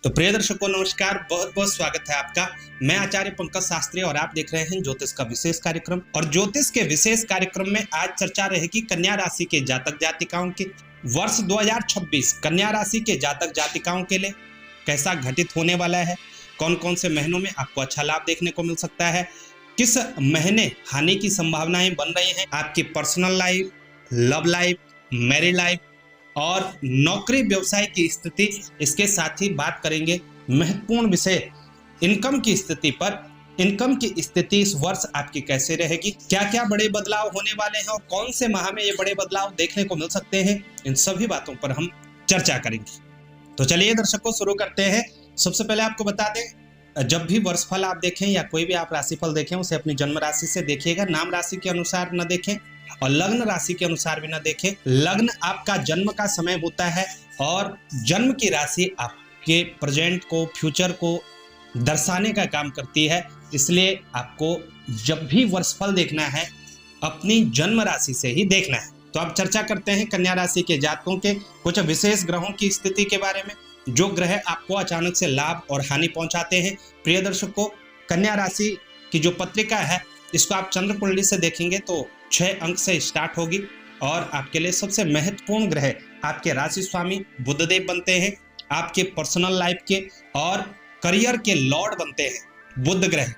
तो प्रिय दर्शकों नमस्कार, बहुत बहुत स्वागत है आपका। मैं आचार्य पंकज शास्त्री और आप देख रहे हैं ज्योतिष का विशेष कार्यक्रम। और ज्योतिष के विशेष कार्यक्रम में आज चर्चा रहेगी कन्या राशि के जातक जातिकाओं की। वर्ष 2026 कन्या राशि के जातक जातिकाओं के लिए कैसा घटित होने वाला है, कौन कौन से महीनों में आपको अच्छा लाभ देखने को मिल सकता है, किस महीने हानि की संभावनाएं बन रही हैं, आपकी personal life, love life, married life और नौकरी व्यवसाय की स्थिति। इसके साथ ही बात करेंगे महत्वपूर्ण विषय इनकम की स्थिति पर। इनकम की स्थिति इस वर्ष आपकी कैसे रहेगी, क्या क्या बड़े बदलाव होने वाले हैं और कौन से माह में ये बड़े बदलाव देखने को मिल सकते हैं, इन सभी बातों पर हम चर्चा करेंगे। तो चलिए दर्शकों शुरू करते हैं। सबसे पहले आपको बता दें, जब भी वर्षफल आप देखें या कोई भी आप राशिफल देखें उसे अपनी जन्म राशि से देखिएगा, नाम राशि के अनुसार न देखें और लग्न राशि के अनुसार भी ना देखें। लग्न आपका जन्म का समय होता है और जन्म की राशि आपके प्रेजेंट को, फ्यूचर को दर्शाने का काम करती है। इसलिए आपको जब भी वर्षफल देखना है अपनी जन्म राशि से ही देखना है। तो अब चर्चा करते हैं कन्या राशि के जातकों के कुछ विशेष ग्रहों की स्थिति के बारे में, जो ग्रह आपको अचानक से लाभ और हानि पहुंचाते हैं। प्रिय दर्शकों, कन्या राशि की जो पत्रिका है इसको आप चंद्र कुंडली से देखेंगे तो 6 अंक से स्टार्ट होगी और आपके लिए सबसे महत्वपूर्ण ग्रह आपके राशि स्वामी बुधदेव बनते हैं, आपके पर्सनल लाइफ के और करियर के लॉर्ड बनते हैं बुध ग्रह।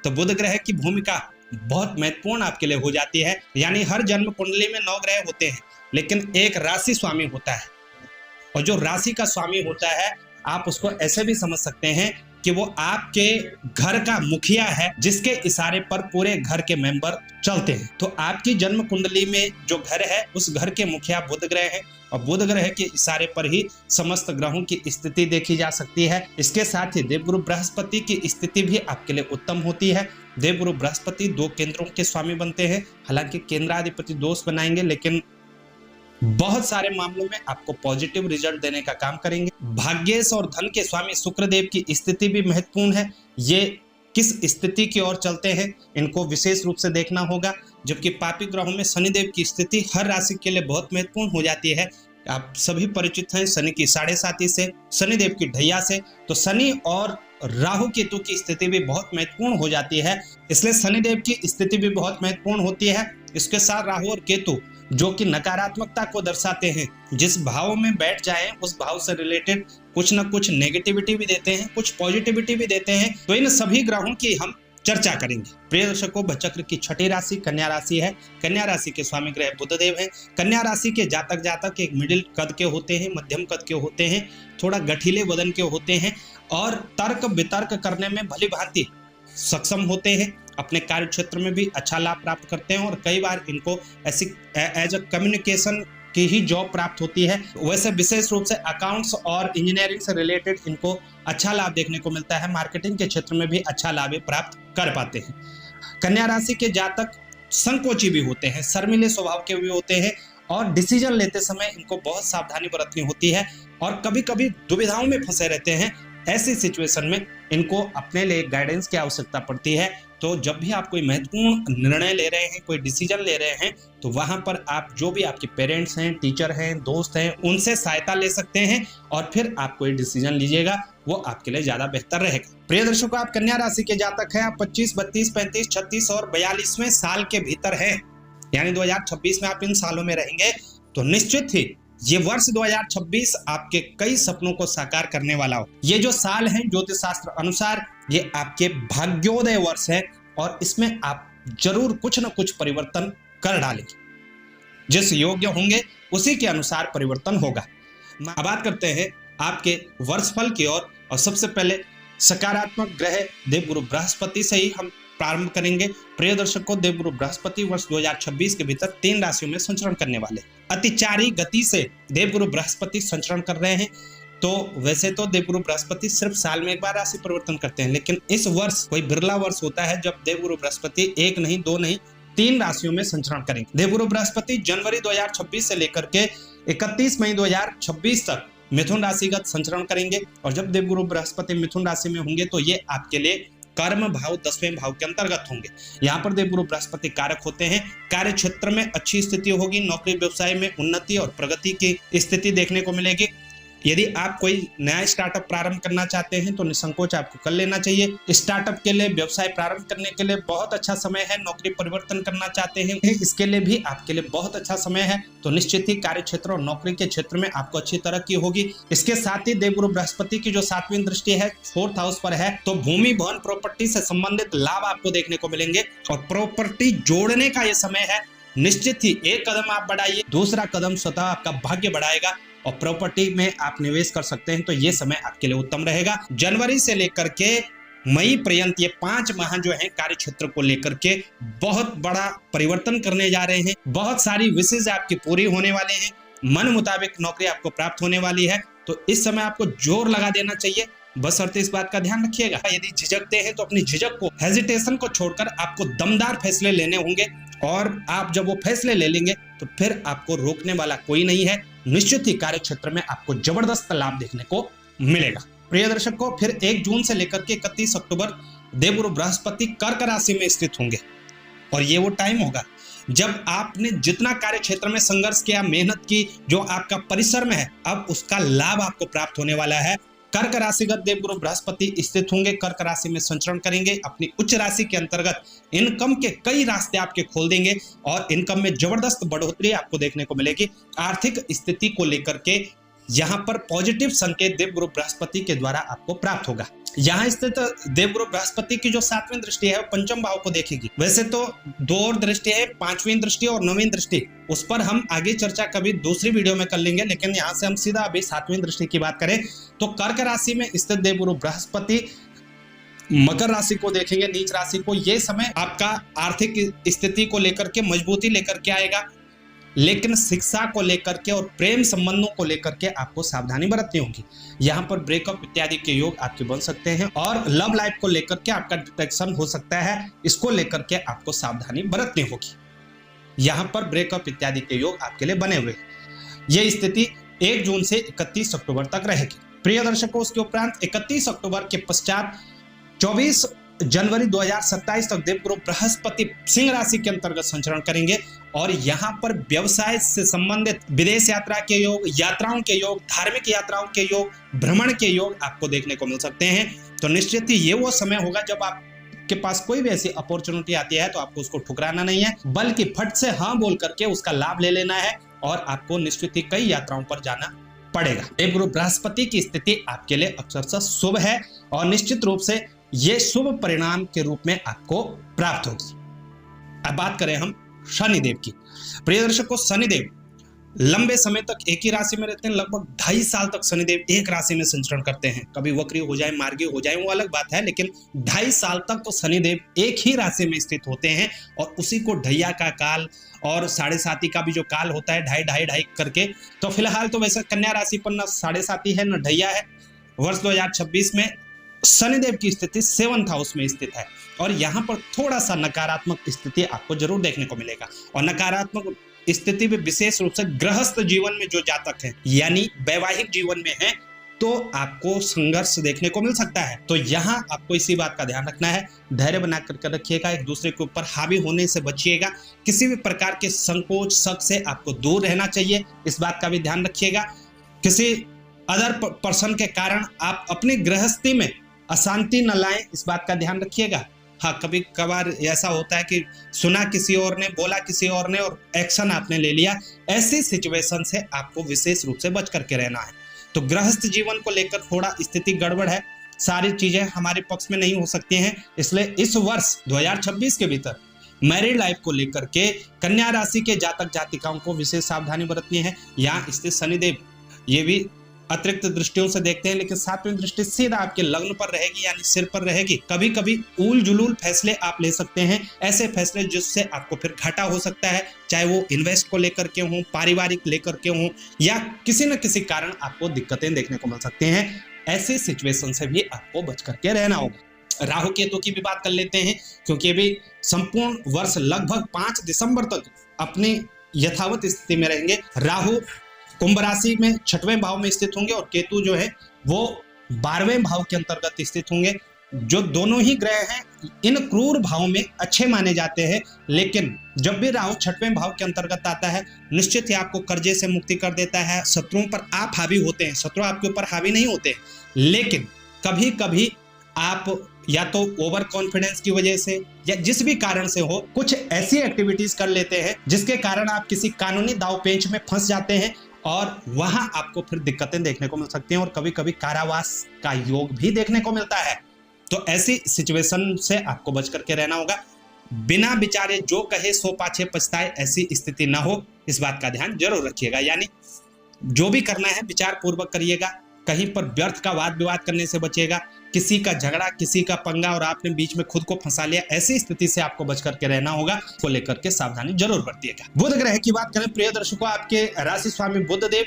तो बुध ग्रह की भूमिका बहुत महत्वपूर्ण आपके लिए हो जाती है। यानी हर जन्म कुंडली में 9 ग्रह होते हैं लेकिन एक राशि स्वामी होता है, और जो राशि का स्वामी होता है आप उसको ऐसे भी समझ सकते हैं कि वो आपके घर का मुखिया है, जिसके इशारे पर पूरे घर के मेंबर चलते हैं। तो आपकी जन्म कुंडली में जो घर है उस घर के मुखिया बुध ग्रह है और बुध ग्रह के इशारे पर ही समस्त ग्रहों की स्थिति देखी जा सकती है। इसके साथ ही देवगुरु बृहस्पति की स्थिति भी आपके लिए उत्तम होती है। देवगुरु बृहस्पति 2 केंद्रों के स्वामी बनते हैं, हालांकि केंद्राधिपति दोष बनाएंगे लेकिन बहुत सारे मामलों में आपको पॉजिटिव रिजल्ट देने का काम करेंगे। भाग्येश और धन के स्वामी शुक्रदेव की स्थिति भी महत्वपूर्ण है। ये किस स्थिति की ओर चलते हैं इनको विशेष रूप से देखना होगा। जबकि पापी ग्रहों में शनिदेव की स्थिति हर राशि के लिए बहुत महत्वपूर्ण हो जाती है। आप सभी परिचित हैं शनि की 7.5 से, शनिदेव की ढैया से। तो शनि और राहु केतु की स्थिति भी बहुत महत्वपूर्ण हो जाती है, इसलिए शनिदेव की स्थिति भी बहुत महत्वपूर्ण होती है। इसके साथ राहु और केतु जो कि नकारात्मकता को दर्शाते हैं, जिस भाव में बैठ जाए उस भाव से रिलेटेड कुछ न कुछ नेगेटिविटी भी देते हैं, कुछ पॉजिटिविटी भी देते हैं। तो इन सभी ग्रहों की हम चर्चा करेंगे। प्रिय दर्शकों, चक्र की 6ठी राशि कन्या राशि है। कन्या राशि के स्वामी ग्रह बुधदेव हैं। कन्या राशि के जातक एक मिडिल कद के होते हैं, मध्यम कद के होते हैं, थोड़ा गठीले वजन के होते हैं और तर्क वितर्क करने में भली भांति सक्षम होते हैं। अपने कार्य क्षेत्र में भी अच्छा लाभ प्राप्त करते हैं और कई बार इनको ऐसी एज अ कम्युनिकेशन की ही जॉब प्राप्त होती है। वैसे विशेष रूप से अकाउंट्स और इंजीनियरिंग से रिलेटेड इनको अच्छा लाभ देखने को मिलता है। मार्केटिंग के क्षेत्र में भी अच्छा लाभ प्राप्त कर पाते हैं। कन्या राशि के जातक संकोची भी होते हैं, शर्मीले स्वभाव के भी होते हैं और डिसीजन लेते समय इनको बहुत सावधानी बरतनी होती है और कभी कभी दुविधाओं में फंसे रहते हैं। ऐसी सिचुएशन में इनको अपने लिए गाइडेंस की आवश्यकता पड़ती है। तो जब भी आप कोई महत्वपूर्ण निर्णय ले रहे हैं, कोई डिसीजन ले रहे हैं, तो वहां पर आप जो भी आपके पेरेंट्स हैं, टीचर हैं, दोस्त हैं, उनसे सहायता ले सकते हैं और फिर आप कोई डिसीजन लीजिएगा, वो आपके लिए ज्यादा बेहतर रहेगा। प्रिय दर्शकों, आप कन्या राशि के जातक हैं, आप 25, 32, 35, 36 और 42वें साल के भीतर हैं, यानी 2026 में आप इन सालों में रहेंगे। तो निश्चित ही ये वर्ष 2026 आपके कई सपनों को साकार करने वाला हो। ये जो साल है ज्योतिष शास्त्र अनुसार ये आपके भाग्योदय वर्ष है और इसमें आप जरूर कुछ न कुछ परिवर्तन कर डालेंगे। जिस योग्य होंगे उसी के अनुसार परिवर्तन होगा। अब बात करते हैं आपके वर्षफल की ओर और सबसे पहले सकारात्मक ग्रह देवगुरु बृहस्पति से ही हम प्रारंभ करेंगे। प्रिय दर्शकों, देवगुरु बृहस्पति वर्ष 2026 के भीतर 3 राशियों में संचरण करने वाले। अतिचारी गति से देवगुरु बृहस्पति संचरण कर रहे हैं। तो वैसे तो देवगुरु बृहस्पति सिर्फ साल में एक बार राशि परिवर्तन करते हैं, लेकिन इस वर्ष कोई बिरला वर्ष होता है जब देवगुरु बृहस्पति 1 नहीं 2 नहीं 3 राशियों में संचरण करेंगे। देवगुरु बृहस्पति जनवरी 2026 से लेकर के 31 मई 2026 तक मिथुन राशिगत संचरण करेंगे और जब देवगुरु बृहस्पति मिथुन राशि में होंगे तो ये आपके लिए कर्म भाव 10वें भाव के अंतर्गत होंगे। यहाँ पर देवगुरु बृहस्पति कारक होते हैं। कार्य क्षेत्र में अच्छी स्थिति होगी, नौकरी व्यवसाय में उन्नति और प्रगति की स्थिति देखने को मिलेगी। यदि आप कोई नया स्टार्टअप प्रारंभ करना चाहते हैं तो निसंकोच आपको कर लेना चाहिए। स्टार्टअप के लिए, व्यवसाय प्रारंभ करने के लिए बहुत अच्छा समय है। नौकरी परिवर्तन करना चाहते हैं इसके लिए भी आपके लिए बहुत अच्छा समय है। तो निश्चित ही कार्य क्षेत्र और नौकरी के क्षेत्र में आपको अच्छी तरक्की होगी। इसके साथ ही देवगुरु बृहस्पति की जो 7वीं दृष्टि है 4th हाउस पर है, तो भूमि, भवन, प्रॉपर्टी से संबंधित लाभ आपको देखने को मिलेंगे और प्रॉपर्टी जोड़ने का ये समय है। निश्चित ही एक कदम आप बढ़ाइए, दूसरा कदम स्वतः आपका भाग्य बढ़ाएगा और प्रॉपर्टी में आप निवेश कर सकते हैं। तो ये समय आपके लिए उत्तम रहेगा। जनवरी से लेकर के मई पर्यंत ये 5 माह जो है कार्य क्षेत्र को लेकर के बहुत बड़ा परिवर्तन करने जा रहे हैं। बहुत सारी विशेष आपकी पूरी होने वाले हैं। मन मुताबिक नौकरी आपको प्राप्त होने वाली है। तो इस समय आपको जोर लगा देना चाहिए। बशर्ते इस बात का ध्यान रखिएगा, यदि झिझकते हैं तो अपनी झिझक को, हेजिटेशन को छोड़कर आपको दमदार फैसले लेने होंगे और आप जब वो फैसले ले लेंगे तो फिर आपको रोकने वाला कोई नहीं है। निश्चित ही कार्य क्षेत्र में आपको जबरदस्त लाभ देखने को मिलेगा। प्रिय दर्शकों, फिर 1 जून से लेकर के 31 अक्टूबर देवगुरु बृहस्पति कर्क राशि में स्थित होंगे और ये वो टाइम होगा जब आपने जितना कार्य क्षेत्र में संघर्ष किया, मेहनत की, जो आपका परिश्रम है, अब उसका लाभ आपको प्राप्त होने वाला है। कर्क राशिगत देवगुरु बृहस्पति स्थित होंगे, कर्क राशि में संचरण करेंगे। अपनी उच्च राशि के अंतर्गत इनकम के कई रास्ते आपके खोल देंगे और इनकम में जबरदस्त बढ़ोतरी आपको देखने को मिलेगी। आर्थिक स्थिति को लेकर के यहाँ पर पॉजिटिव संकेत देवगुरु बृहस्पति के द्वारा आपको प्राप्त होगा। यहाँ स्थित देवगुरु बृहस्पति की जो 7वीं दृष्टि है वो पंचम भाव को देखेगी। वैसे तो 2 और दृष्टि है, 5वीं दृष्टि और 9वीं दृष्टि, उस पर हम आगे चर्चा कभी दूसरी वीडियो में कर लेंगे, लेकिन यहाँ से हम सीधा अभी 7वीं दृष्टि की बात करें तो कर्क राशि में स्थित देवगुरु बृहस्पति मकर राशि को देखेंगे, नीच राशि को। ये समय आपका आर्थिक स्थिति को लेकर के मजबूती लेकर के आएगा, लेकिन शिक्षा को लेकर के और प्रेम संबंधों को लेकर के आपको सावधानी बरतनी होगी। यहाँ पर ब्रेकअप इत्यादि के योग आपके बन सकते हैं और लव लाइफ को लेकर के आपका डिस्ट्रैक्शन हो सकता है, इसको लेकर के आपको सावधानी बरतनी होगी। यहाँ पर ब्रेकअप इत्यादि के योग आपके लिए बने हुए हैं। ये स्थिति 1 जून से 31 अक्टूबर तक रहेगी। प्रिय दर्शकों, उसके उपरांत 31 अक्टूबर के पश्चात 24 जनवरी 2027 तक देवगुरु बृहस्पति सिंह राशि के अंतर्गत संचरण करेंगे और यहाँ पर व्यवसाय से संबंधित विदेश यात्रा के योग, यात्राओं के योग, धार्मिक यात्राओं के योग, भ्रमण के योग आपको देखने को मिल सकते हैं। तो निश्चित ही ये वो समय होगा जब आपके पास कोई भी ऐसी अपॉर्चुनिटी आती है तो आपको उसको ठुकराना नहीं है, बल्कि फट से हाँ बोल करके उसका लाभ ले लेना है और आपको निश्चित ही कई यात्राओं पर जाना पड़ेगा। देवगुरु बृहस्पति की स्थिति आपके लिए अक्षरशः शुभ है और निश्चित रूप से ये शुभ परिणाम के रूप में आपको प्राप्त होगी। अब बात करें हम शनिदेव की। प्रिय दर्शकों, शनिदेव लंबे समय तक एक ही राशि में रहते हैं। लगभग 2.5 साल तक शनिदेव एक राशि में संचरण करते हैं। कभी वक्री हो जाए, मार्गी हो जाए, वो अलग बात है, लेकिन 2.5 साल तक तो शनिदेव एक ही राशि में स्थित होते हैं और उसी को ढैया का काल और 7.5 का भी जो काल होता है, ढाई करके। तो फिलहाल तो वैसे कन्या राशि पर न 7.5 है न ढैया है। वर्ष 2026 में शनिदेव की स्थिति 7th हाउस में स्थित है और यहाँ पर थोड़ा सा नकारात्मक स्थिति आपको जरूर देखने को मिलेगा। और नकारात्मक स्थिति में विशेष रूप से गृहस्थ जीवन में जो जातक है, यानी वैवाहिक जीवन में है, तो आपको संघर्ष देखने को मिल सकता है। तो यहाँ आपको इसी बात का ध्यान रखना है, धैर्य बना करके रखिएगा, एक दूसरे के ऊपर हावी होने से बचिएगा, किसी भी प्रकार के संकोच शक से आपको दूर रहना चाहिए, इस बात का भी ध्यान रखिएगा। किसी अदर पर्सन के कारण आप अपनी गृहस्थी में अशांति न लाएं, इस बात का ध्यान रखिएगा। हाँ, कभी कभार ऐसा होता है कि सुना किसी और ने, बोला किसी और ने और एक्शन आपने ले लिया। ऐसी सिचुएशन से आपको विशेष रूप से बच करके रहना है। तो गृहस्थ जीवन को लेकर थोड़ा स्थिति गड़बड़ है, सारी चीजें हमारे पक्ष में नहीं हो सकती हैं। इसलिए इस वर्ष 2026 के भीतर मैरिड लाइफ को लेकर के कन्या राशि के जातक जातिकाओं को विशेष सावधानी बरतनी है। यहाँ स्थित शनिदेव ये भी अतिरिक्त दृष्टियों से देखते हैं, लेकिन 7वीं दृष्टि सीधा आपके लग्न पर रहेगी, यानी सिर पर रहेगी। कभी कभी उल जुलूल फैसले आप ले सकते हैं, ऐसे फैसले जिससे आपको फिर घाटा हो सकता है, चाहे वो इन्वेस्ट को लेकर के हों, पारिवारिक लेकर के हों, या किसी न किसी कारण आपको दिक्कतें देखने को मिल सकते हैं। ऐसे सिचुएशन से भी आपको बच करके रहना होगा। राहु केतु की भी बात कर लेते हैं, क्योंकि अभी संपूर्ण वर्ष लगभग 5 दिसंबर तक अपनी यथावत स्थिति में रहेंगे। राहु कुंभ राशि में 6वें भाव में स्थित होंगे और केतु जो है वो 12वें भाव के अंतर्गत स्थित होंगे। जो दोनों ही ग्रह हैं इन क्रूर भाव में अच्छे माने जाते हैं, लेकिन जब भी राहु छठवें भाव के अंतर्गत आता है निश्चित ही आपको कर्जे से मुक्ति कर देता है। शत्रुओं पर आप हावी होते हैं, शत्रु आपके ऊपर हावी नहीं होते, लेकिन कभी कभी आप या तो ओवर कॉन्फिडेंस की वजह से या जिस भी कारण से हो कुछ ऐसी एक्टिविटीज कर लेते हैं जिसके कारण आप किसी कानूनी दाव पेंच में फंस जाते हैं और वहां आपको फिर दिक्कतें देखने को मिल सकती हैं और कभी कभी कारावास का योग भी देखने को मिलता है। तो ऐसी सिचुएशन से आपको बच करके रहना होगा। बिना विचारे जो कहे सो पाछे पछताए, ऐसी स्थिति ना हो, इस बात का ध्यान जरूर रखिएगा। यानी जो भी करना है विचार पूर्वक करिएगा, कहीं पर व्यर्थ का वाद विवाद करने से बचिएगा। किसी का झगड़ा, किसी का पंगा और आपने बीच में खुद को फंसा लिया, ऐसी स्थिति से आपको बच करके रहना होगा, को लेकर के सावधानी जरूर बरतिएगा। बुध ग्रह की बात करें प्रिय दर्शकों, आपके राशि स्वामी बुधदेव,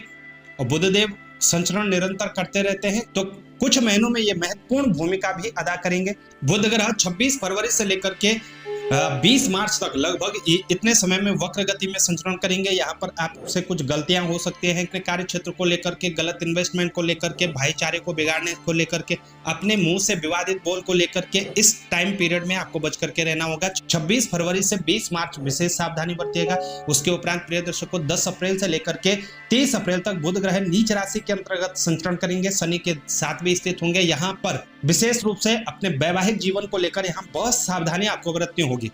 और बुधदेव संचरण निरंतर करते रहते हैं तो कुछ महीनों में ये महत्वपूर्ण भूमिका भी अदा करेंगे। बुध ग्रह 26 फरवरी से लेकर के 20 मार्च तक लगभग इतने समय में वक्र गति में संचरण करेंगे। यहाँ पर आपसे कुछ गलतियां हो सकती हैं अपने कार्य क्षेत्र को लेकर के, गलत इन्वेस्टमेंट को लेकर के, भाईचारे को बिगाड़ने को लेकर के, अपने मुंह से विवादित बोल को लेकर के इस टाइम पीरियड में आपको बच करके रहना होगा। 26 फरवरी से 20 मार्च विशेष सावधानी बरतिएगा। उसके उपरांत प्रिय दर्शकों 10 अप्रैल से लेकर के 30 अप्रैल तक बुध ग्रह नीच राशि के अंतर्गत संचरण करेंगे, शनि के साथ भी स्थित होंगे। यहाँ पर विशेष रूप से अपने वैवाहिक जीवन को लेकर यहाँ बहुत सावधानी आपको बरतनी होगी।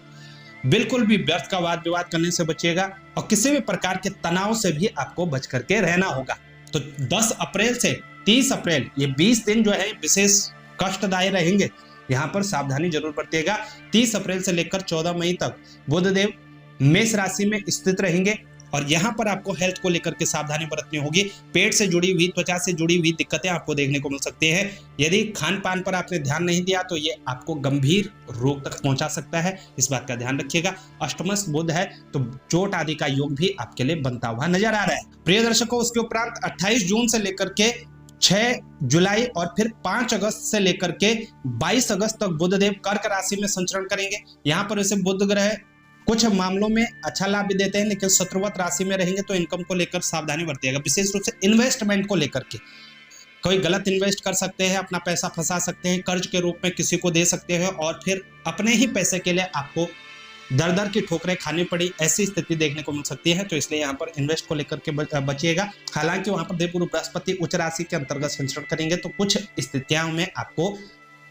बिल्कुल भी व्यर्थ का वाद विवाद करने से बचिएगा और किसी भी प्रकार के तनाव से भी आपको बच करके रहना होगा। तो 10 अप्रैल से 30 अप्रैल ये 20 दिन जो है विशेष कष्टदायी रहेंगे, यहाँ पर सावधानी जरूर बरतिएगा। 30 अप्रैल से लेकर 14 मई तक बुधदेव मेष राशि में स्थित रहेंगे और यहाँ पर आपको हेल्थ को लेकर के सावधानी बरतनी होगी। पेट से जुड़ी हुई, त्वचा से जुड़ी हुई दिक्कतें आपको देखने को मिल सकती हैं। यदि खान पान पर आपने ध्यान नहीं दिया तो ये आपको गंभीर रोग तक पहुंचा सकता है, इस बात का ध्यान रखिएगा। अष्टमस्थ बुध है तो चोट आदि का योग भी आपके लिए बनता हुआ नजर आ रहा है। प्रिय दर्शकों, उसके उपरांत 28 जून से लेकर के 6 जुलाई और फिर 5 अगस्त से लेकर के 22 अगस्त तक बुधदेव कर्क राशि में संचरण करेंगे। यहाँ पर वैसे बुध ग्रह कुछ मामलों में अच्छा लाभ भी देते हैं, लेकिन शत्रुवत राशि में रहेंगे तो इनकम को लेकर सावधानी बरतिएगा। विशेष रूप से इन्वेस्टमेंट को लेकर के कोई गलत इन्वेस्ट कर सकते हैं, अपना पैसा फंसा सकते हैं, कर्ज के रूप में किसी को दे सकते हैं और फिर अपने ही पैसे के लिए आपको दर दर की ठोकरें खानी पड़ी, ऐसी स्थिति देखने को मिल सकती है। तो इसलिए यहाँ पर इन्वेस्ट को लेकर के बचिएगा। हालांकि वहां पर देवगुरु बृहस्पति उच्च राशि के अंतर्गत संचरण करेंगे तो कुछ स्थितियों में आपको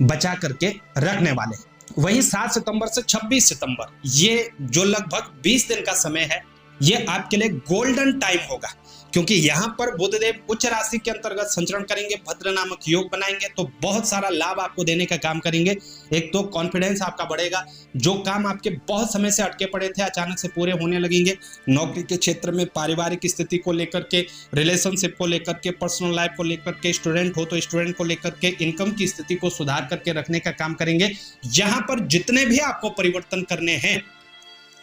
बचा करके रखने वाले हैं। वही 7 सितंबर से 26 सितंबर ये जो लगभग 20 दिन का समय है, ये आपके लिए गोल्डन टाइम होगा, क्योंकि यहाँ पर बुधदेव उच्च राशि के अंतर्गत संचरण करेंगे, भद्र नामक योग बनाएंगे तो बहुत सारा लाभ आपको देने का काम करेंगे। एक तो कॉन्फिडेंस आपका बढ़ेगा, जो काम आपके बहुत समय से अटके पड़े थे अचानक से पूरे होने लगेंगे। नौकरी के क्षेत्र में, पारिवारिक स्थिति को लेकर के, रिलेशनशिप को लेकर के, पर्सनल लाइफ को लेकर के, स्टूडेंट हो तो स्टूडेंट को लेकर के, इनकम की स्थिति को सुधार करके रखने का काम करेंगे। यहाँ पर जितने भी आपको परिवर्तन करने हैं,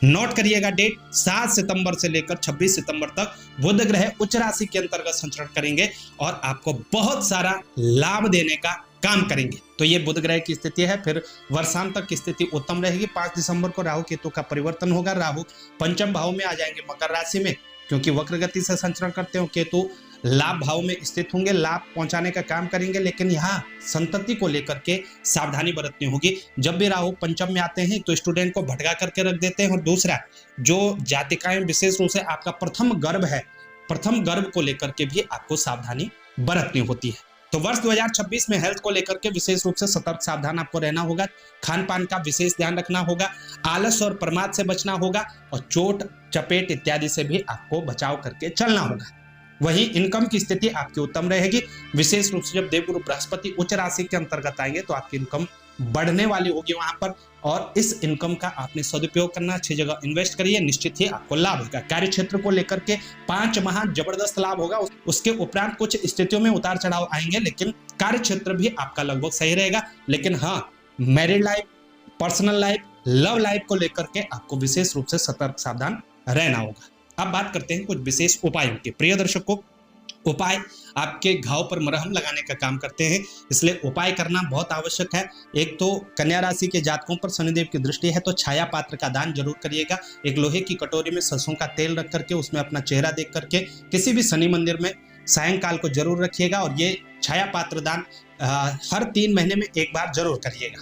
नोट करिएगा डेट, 7 सितंबर से लेकर 26 सितंबर तक बुध ग्रह उच्च राशि के अंतर्गत संचरण करेंगे और आपको बहुत सारा लाभ देने का काम करेंगे। तो ये बुध ग्रह की स्थिति है। फिर वर्षांत तक की स्थिति उत्तम रहेगी। 5 दिसंबर को राहु केतु का परिवर्तन होगा। राहु पंचम भाव में आ जाएंगे मकर राशि में, क्योंकि वक्र गति से संचरण करते हो। केतु लाभ भाव में स्थित होंगे, लाभ पहुंचाने का काम करेंगे, लेकिन यहाँ संतति को लेकर के सावधानी बरतनी होगी। जब भी राहु पंचम में आते हैं तो स्टूडेंट को भटका करके रख देते हैं। और दूसरा, जो जातिकाएं विशेष रूप से आपका प्रथम गर्भ है, प्रथम गर्भ को लेकर के भी आपको सावधानी बरतनी होती है। तो वर्ष 2026 में हेल्थ को लेकर के विशेष रूप से सतर्क सावधान आपको रहना होगा। खान पान का विशेष ध्यान रखना होगा, आलस और प्रमाद से बचना होगा और चोट चपेट इत्यादि से भी आपको बचाव करके चलना होगा। वही इनकम की स्थिति आपकी उत्तम रहेगी। विशेष रूप से जब देवगुरु बृहस्पति उच्च राशि के अंतर्गत आएंगे तो आपकी इनकम बढ़ने वाली होगी वहां पर, और इस इनकम का आपने सदुपयोग करना, अच्छी जगह इन्वेस्ट करिए, निश्चित ही आपको लाभ होगा। कार्य क्षेत्र को लेकर के 5 माह जबरदस्त लाभ होगा। उसके उपरांत कुछ स्थितियों में उतार चढ़ाव आएंगे, लेकिन कार्य क्षेत्र भी आपका लगभग सही रहेगा। लेकिन हाँ, married life, personal life, love life को लेकर के आपको विशेष रूप से सतर्क सावधान रहना होगा। अब बात करते हैं कुछ विशेष उपायों की। प्रिय दर्शकों, उपाय आपके घाव पर मरहम लगाने का काम करते हैं, इसलिए उपाय करना बहुत आवश्यक है। एक तो कन्या राशि के जातकों पर शनिदेव की दृष्टि है तो छाया पात्र का दान जरूर करिएगा। एक लोहे की कटोरी में सरसों का तेल रख करके उसमें अपना चेहरा देख करके किसी भी शनि मंदिर में सायंकाल को जरूर रखिएगा। और ये छाया पात्र दान हर 3 महीने में एक बार जरूर करिएगा।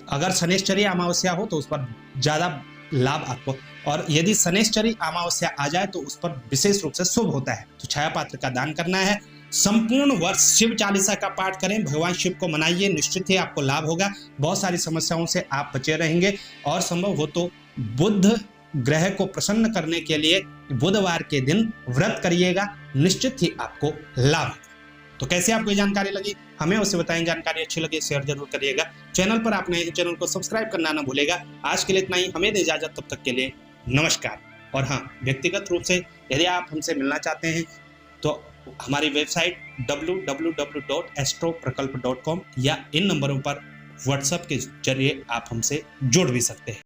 अगर शनिश्चरी अमावस्या हो तो उस पर ज़्यादा लाभ आपको, और यदि शनिश्चरी अमावस्या आ जाए तो उस पर विशेष रूप से शुभ होता है। तो छाया पात्र का दान करना है। संपूर्ण वर्ष शिव चालीसा का पाठ करें, भगवान शिव को मनाइए, निश्चित ही आपको लाभ होगा। बहुत सारी समस्याओं से आप बचे रहेंगे। और संभव हो तो बुध ग्रह को प्रसन्न करने के लिए बुधवार के दिन व्रत करिएगा, निश्चित ही आपको लाभ। तो कैसे आपको ये जानकारी लगी हमें उसे बताएं। जानकारी अच्छी लगी शेयर जरूर करिएगा। चैनल पर आप नए हैं, चैनल को सब्सक्राइब करना ना भूलेगा। आज के लिए इतना ही, हमें दे इजाजत, तब तक के लिए नमस्कार। और हाँ, व्यक्तिगत रूप से यदि आप हमसे मिलना चाहते हैं तो हमारी वेबसाइट www.astroprakalp.com या इन नंबरों पर व्हाट्सएप के जरिए आप हमसे जुड़ भी सकते हैं।